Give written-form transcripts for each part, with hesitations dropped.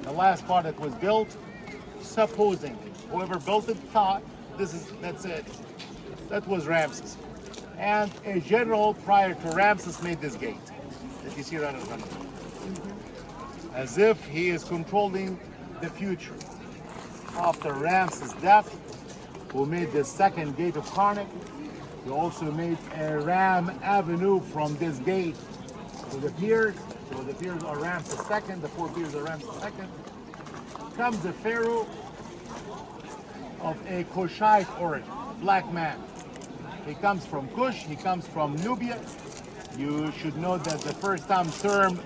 the last part that was built, supposedly. Whoever built it thought that's it. That was Ramses. And a general prior to Ramses made this gate that you see right in front of him. As if he is controlling the future. After Ramses' death, who made the second gate of Karnak, he also made a ram avenue from this gate to the piers. So the piers are Ramses II, the 4 piers are Ramses II. Comes a pharaoh of a Cushite origin, black man. He comes from Cush, he comes from Nubia. You should know that the first time term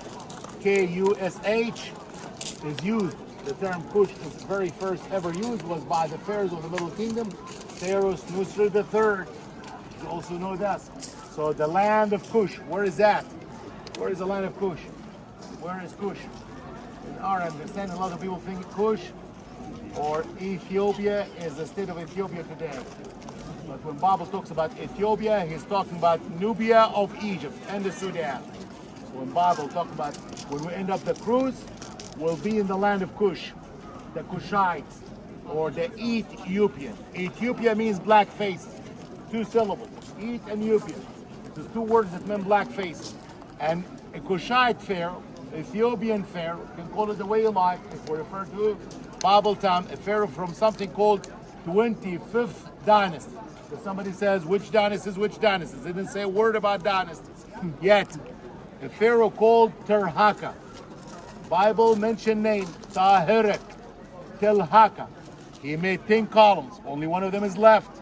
Kush is used. The term Cush is very first ever used was by the pharaohs of the Middle Kingdom, Pharaoh Snusra III. You also know that. So the land of Cush, where is that? Where is the land of Cush? Where is Cush? In our understanding, a lot of people think Cush or Ethiopia is the state of Ethiopia today. But when Bible talks about Ethiopia, he's talking about Nubia of Egypt and the Sudan. When Bible talks about when we end up the cruise, we'll be in the land of Cush, the Cushites, or the Ethiopian. Ethiopia means black face, 2 syllables. Eat and Ethiopia. There's 2 words that mean black face. And a Cushite pharaoh, Ethiopian pharaoh, you can call it the way you like. If we refer to Bible time, a pharaoh from something called 25th dynasty. If somebody says which dynasties, which dynasties, they didn't say a word about dynasties yet. A pharaoh called Terhaka. Bible mentioned name Tahirik, Telhaka. He made 10 columns. Only one of them is left,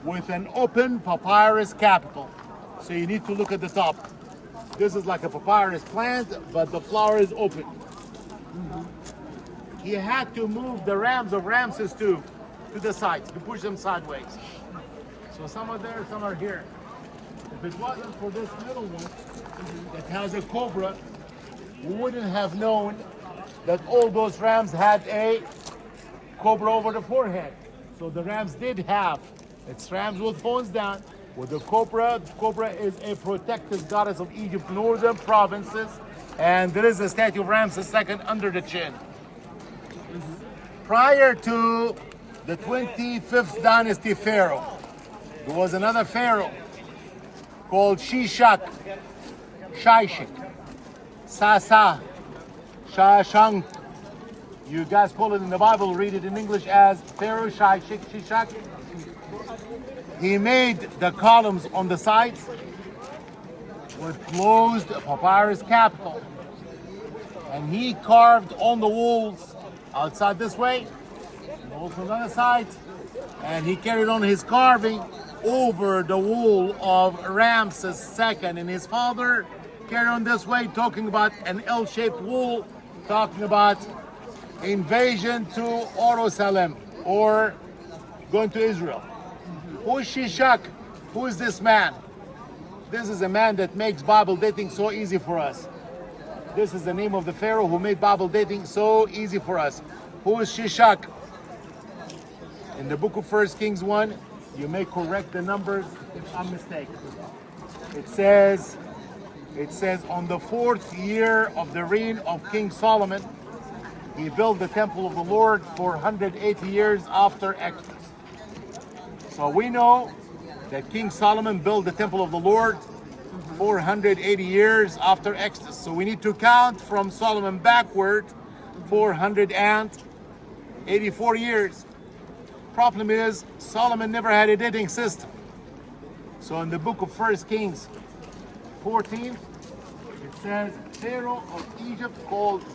with an open papyrus capital. So you need to look at the top. This is like a papyrus plant, but the flower is open. He had to move the rams of Ramses to the sides, to push them sideways. So some are there, some are here. If it wasn't for this middle one that has a cobra, we wouldn't have known that all those rams had a cobra over the forehead. So the rams did have, it's rams with horns down. With the cobra is a protective goddess of Egypt, northern provinces, and there is a statue of Ramses II under the chin. Prior to the 25th dynasty pharaoh, there was another pharaoh called Shishak, Sasa, Shashank. You guys call it in the Bible, read it in English as Pharaoh Shishak. He made the columns on the sides with closed papyrus capital. And he carved on the walls outside this way, and also on the other side. And he carried on his carving over the wall of Ramses II. And his father carried on this way, talking about an L-shaped wall, talking about invasion to Jerusalem or going to Israel. Who is Shishak? Who is this man? This is a man that makes Bible dating so easy for us. This is the name of the pharaoh who made Bible dating so easy for us. Who is Shishak? In the book of 1 Kings 1, you may correct the numbers if I'm mistaken. It says on the 4th year of the reign of King Solomon, he built the temple of the Lord 480 years after Exodus. So we know that King Solomon built the temple of the Lord 480 years after Exodus. So we need to count from Solomon backward 484 years. Problem is, Solomon never had a dating system. So in the book of 1 Kings 14, it says Pharaoh of Egypt called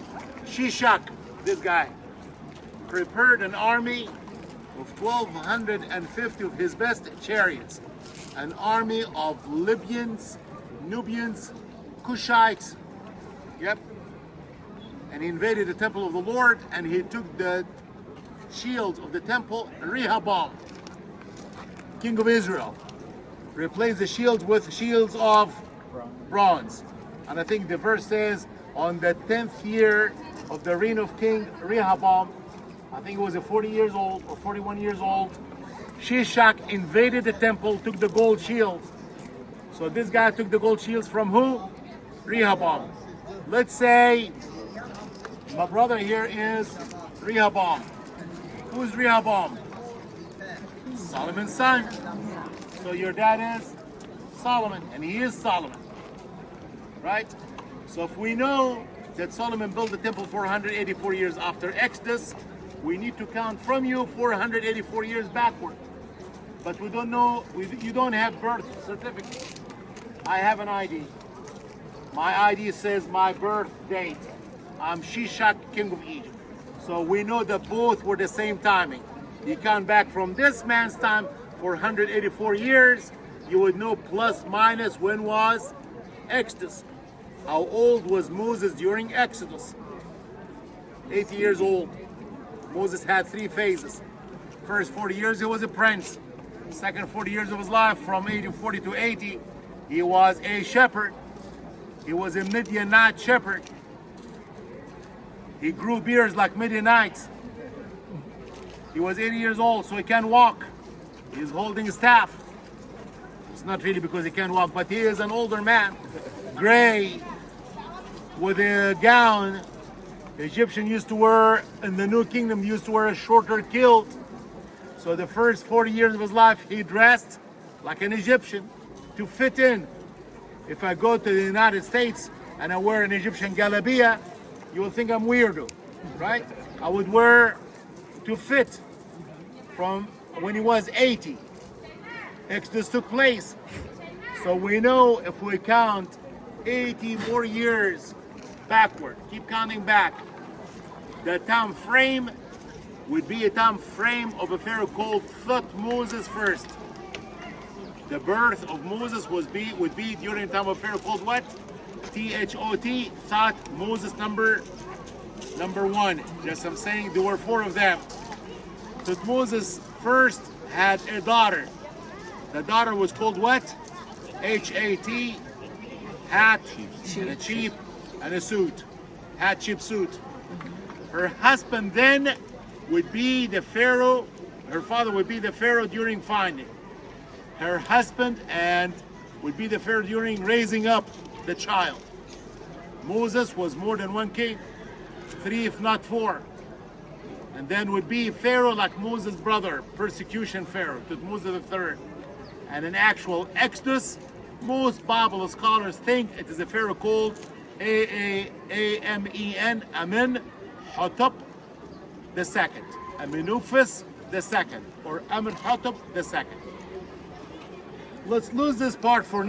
Shishak, this guy, prepared an army of 1,250 of his best chariots, an army of Libyans, Nubians, Cushites. Yep. And he invaded the temple of the Lord, and he took the shields of the temple. Rehoboam, king of Israel, replaced the shields with shields of bronze. And I think the verse says, on the 10th year of the reign of King Rehoboam, I think it was 40 years old or 41 years old, Shishak invaded the temple, took the gold shields. So this guy took the gold shields from who? Rehoboam. Let's say My brother here is Rehoboam. Who's Rehoboam? Solomon's son. So your dad is Solomon, and he is Solomon, right? So if we know that Solomon built the temple 484 years after Exodus, we need to count from you 484 years backward. But we don't know, you don't have birth certificate. I have an ID. My ID says my birth date. I'm Shishak, king of Egypt. So we know that both were the same timing. You count back from this man's time 484 years, you would know plus minus when was Exodus. How old was Moses during Exodus? 80 years old. Moses had 3 phases. First 40 years he was a prince. Second 40 years of his life, from 40 to 80, he was a shepherd. He was a Midianite shepherd. He grew beards like Midianites. He was 80 years old, so he can walk. He's holding a staff. It's not really because he can't walk, but he is an older man, gray, with a gown. The Egyptian used to wear, in the New Kingdom, used to wear a shorter kilt. So the first 40 years of his life, he dressed like an Egyptian to fit in. If I go to the United States and I wear an Egyptian galabia, you will think I'm weirdo, right? I would wear to fit. From when he was 80, Exodus took place. So we know if we count 80 more years backward, keep counting back, the time frame would be a time frame of a pharaoh called Thutmose first. The birth of Moses would be during the time of Pharaoh called what? T-H-O-T, Thutmose number 1. Just I'm saying there were 4 of them. Thutmose first had a daughter. The daughter was called what? H-A-T, hat, and a sheep, and a suit. Hat, sheep, suit. Her husband then would be the Pharaoh. Her father would be the Pharaoh during finding. Her husband and would be the Pharaoh during raising up the child. Moses was more than 1 king, 3 if not 4. And then would be Pharaoh like Moses' brother, persecution Pharaoh, Thutmose III. And in actual Exodus, most Bible scholars think it is a Pharaoh called A-A-A-M-E-N, Amenhotep II, Amenuphis II, or Amenhotep II. Let's lose this part for now.